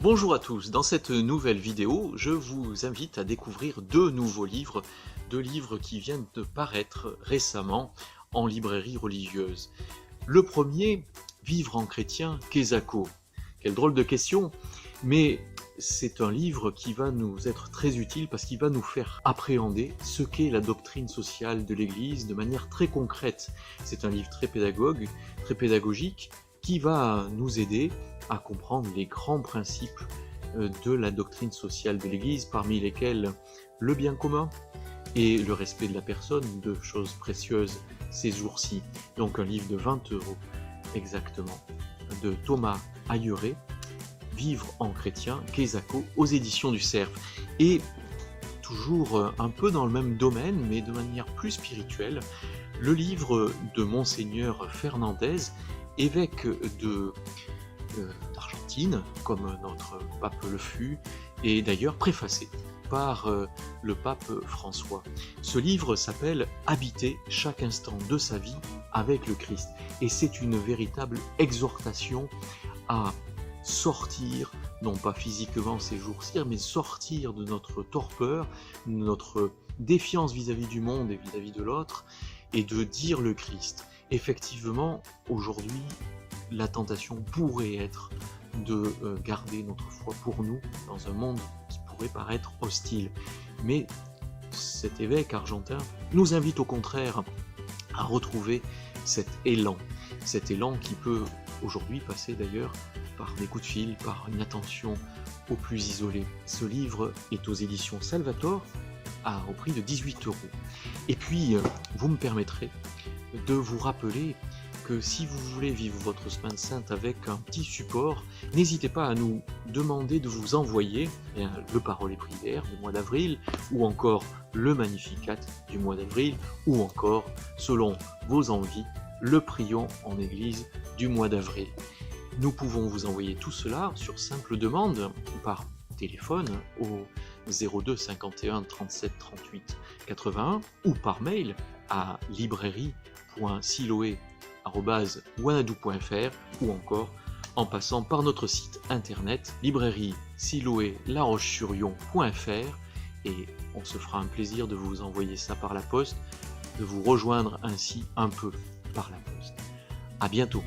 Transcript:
Bonjour à tous, dans cette nouvelle vidéo, je vous invite à découvrir deux nouveaux livres, deux livres qui viennent de paraître récemment en librairie religieuse. Le premier, Vivre en chrétien, Kezako. Quelle drôle de question, mais c'est un livre qui va nous être très utile parce qu'il va nous faire appréhender ce qu'est la doctrine sociale de l'Église de manière très concrète. C'est un livre très pédagogique, qui va nous aider à comprendre les grands principes de la doctrine sociale de l'Église, parmi lesquels le bien commun et le respect de la personne, deux choses précieuses ces jours-ci. Donc un livre de 20 € exactement, de Thomas Ailleret, Vivre en chrétien, Kezako, aux éditions du Cerf. Et toujours un peu dans le même domaine, mais de manière plus spirituelle, le livre de Monseigneur Fernandez, évêque d'Argentine, comme notre pape le fut, et d'ailleurs préfacé par le pape François. Ce livre s'appelle « Habiter chaque instant de sa vie avec le Christ » et c'est une véritable exhortation à sortir, non pas physiquement ces jours-ci, mais sortir de notre torpeur, de notre défiance vis-à-vis du monde et vis-à-vis de l'autre, et de dire le Christ. Effectivement, aujourd'hui, la tentation pourrait être de garder notre foi pour nous dans un monde qui pourrait paraître hostile. Mais cet évêque argentin nous invite au contraire à retrouver cet élan qui peut aujourd'hui passer d'ailleurs par des coups de fil, par une attention aux plus isolés. Ce livre est aux éditions Salvator au prix de 18 €. Et puis, vous me permettrez de vous rappeler que si vous voulez vivre votre semaine sainte avec un petit support, n'hésitez pas à nous demander de vous envoyer le Paroles et prières du mois d'avril, ou encore le Magnificat du mois d'avril, ou encore, selon vos envies, le Prions en Église du mois d'avril. Nous pouvons vous envoyer tout cela sur simple demande par téléphone au 02 51 37 38 81 ou par mail à librairie.siloé@wanadoo.fr ou encore en passant par notre site internet librairie-siloé-laroche-sur-yon.fr et on se fera un plaisir de vous envoyer ça par la poste, de vous rejoindre ainsi un peu par la poste. À bientôt.